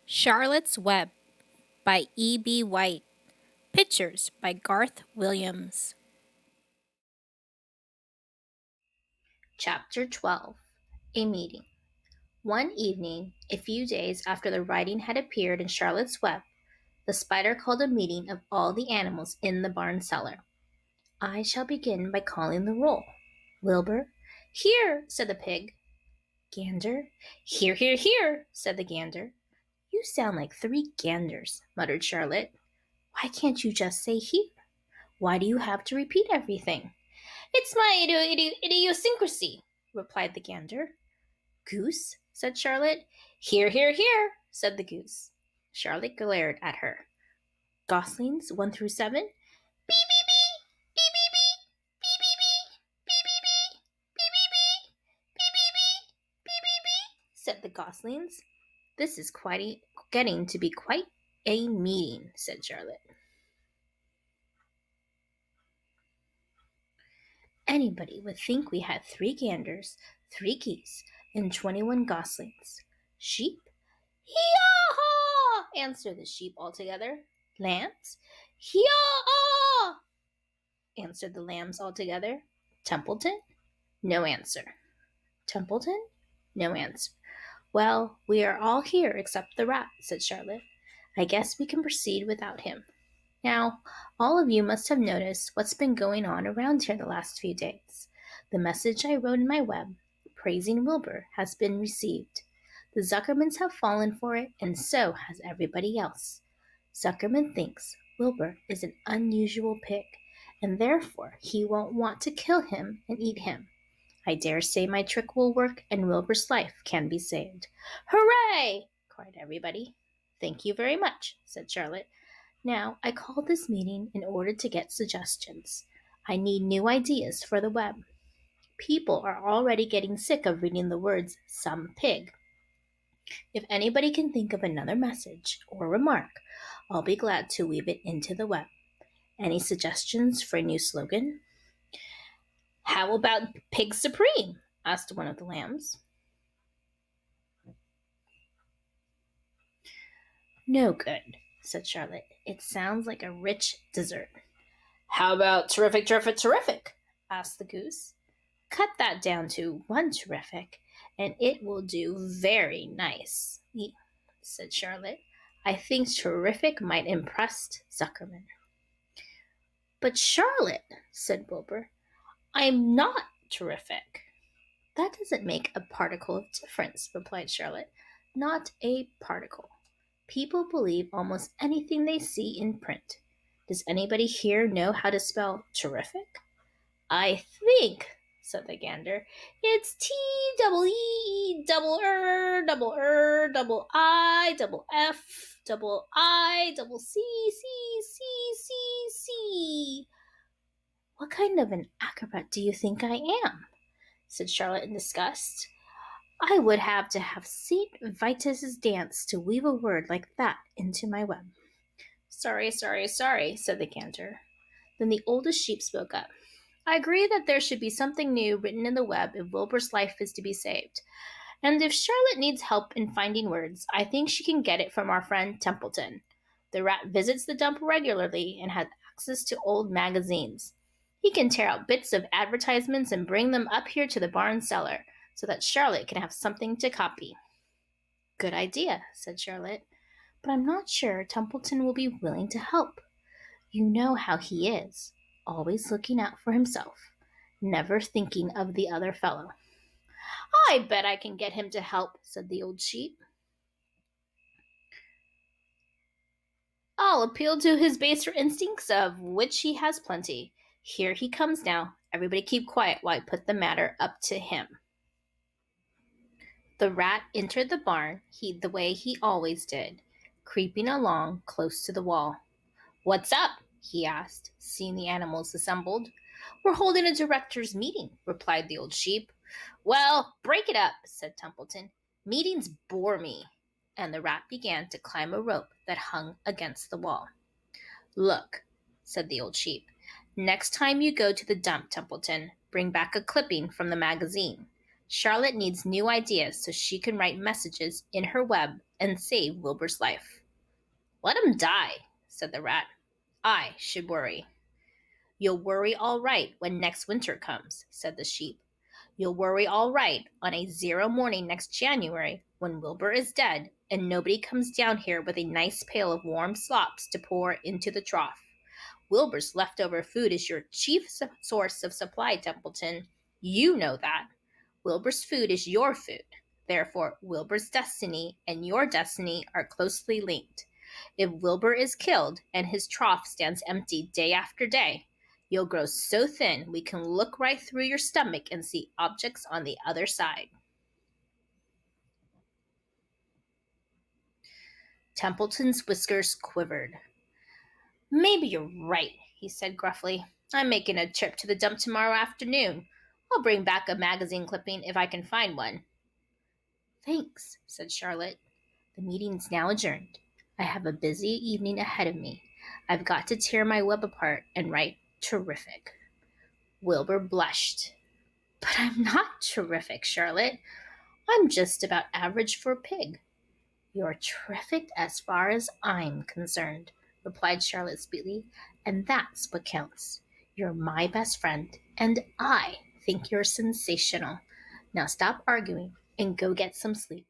Charlotte's Web by E.B. White. Pictures by Garth Williams. Chapter 12. A Meeting. One evening, a few days after the writing had appeared in Charlotte's Web, the spider called a meeting of all the animals in the barn cellar. I shall begin by calling the roll. Wilbur. Here, said the pig. Gander. Here, here, here, said the gander. You sound like three ganders, muttered Charlotte. Why can't you just say here? Why do you have to repeat everything? It's my idiosyncrasy, replied the gander. Goose, said Charlotte. Here, here, here, said the goose. Charlotte glared at her. Goslings, 1 through 7? Bee, bee, bee, bee, bee, bee, bee, bee, bee, bee, bee, bee, bee, bee, bee, bee, bee, bee, bee, bee, said the goslings. This is getting to be quite a meeting, said Charlotte. Anybody would think we had 3 ganders, 3 geese, and 21 goslings. Sheep? Hee-haw! Answered the sheep all together. Lambs? Hee-haw! Answered the lambs all together. Templeton? No answer. Templeton? No answer. Well, we are all here except the rat, said Charlotte. I guess we can proceed without him. Now, all of you must have noticed what's been going on around here the last few days. The message I wrote in my web, praising Wilbur, has been received. The Zuckermans have fallen for it, and so has everybody else. Zuckerman thinks Wilbur is an unusual pig, and therefore he won't want to kill him and eat him. I dare say my trick will work, and Wilbur's life can be saved. Hooray! Cried everybody. Thank you very much, said Charlotte. Now, I called this meeting in order to get suggestions. I need new ideas for the web. People are already getting sick of reading the words some pig. If anybody can think of another message or remark, I'll be glad to weave it into the web. Any suggestions for a new slogan? How about Pig Supreme? Asked one of the lambs. No good, said Charlotte. It sounds like a rich dessert. How about terrific, terrific, terrific? Asked the goose. Cut that down to 1 terrific, and it will do very nice, said Charlotte. I think terrific might impress Zuckerman. But Charlotte, said Wilbur, I'm not terrific. That doesn't make a particle of difference, replied Charlotte. Not a particle. People believe almost anything they see in print. Does anybody here know how to spell terrific? I think, said the gander, it's T-double-E, double-R, double-R, double-I, double-F, double-I, double-C, C, C, C, C. What kind of an acrobat do you think I am? Said Charlotte in disgust. I would have to have St. Vitus's dance to weave a word like that into my web. Sorry, sorry, sorry, said the gander. Then the oldest sheep spoke up. I agree that there should be something new written in the web if Wilbur's life is to be saved. And if Charlotte needs help in finding words, I think she can get it from our friend Templeton. The rat visits the dump regularly and has access to old magazines. He can tear out bits of advertisements and bring them up here to the barn cellar so that Charlotte can have something to copy. Good idea, said Charlotte, but I'm not sure Templeton will be willing to help. You know how he is, always looking out for himself, never thinking of the other fellow. I bet I can get him to help, said the old sheep. I'll appeal to his baser instincts, of which he has plenty. Here he comes now. Everybody keep quiet while I put the matter up to him. The rat entered the barn the way he always did, creeping along close to the wall. What's up? He asked, seeing the animals assembled. We're holding a directors' meeting, replied the old sheep. Well, break it up, said Templeton. Meetings bore me. And the rat began to climb a rope that hung against the wall. Look, said the old sheep. Next time you go to the dump, Templeton, bring back a clipping from the magazine. Charlotte needs new ideas so she can write messages in her web and save Wilbur's life. Let him die, said the rat. I should worry. You'll worry all right when next winter comes, said the sheep. You'll worry all right on a zero morning next January when Wilbur is dead and nobody comes down here with a nice pail of warm slops to pour into the trough. Wilbur's leftover food is your chief source of supply, Templeton. You know that. Wilbur's food is your food. Therefore, Wilbur's destiny and your destiny are closely linked. If Wilbur is killed and his trough stands empty day after day, you'll grow so thin we can look right through your stomach and see objects on the other side. Templeton's whiskers quivered. Maybe you're right, he said gruffly. I'm making a trip to the dump tomorrow afternoon. I'll bring back a magazine clipping if I can find one. Thanks, said Charlotte. The meeting's now adjourned. I have a busy evening ahead of me. I've got to tear my web apart and write terrific. Wilbur blushed. But I'm not terrific, Charlotte. I'm just about average for a pig. You're terrific as far as I'm concerned, replied Charlotte sweetly, and that's what counts. You're my best friend, and I think you're sensational. Now stop arguing and go get some sleep.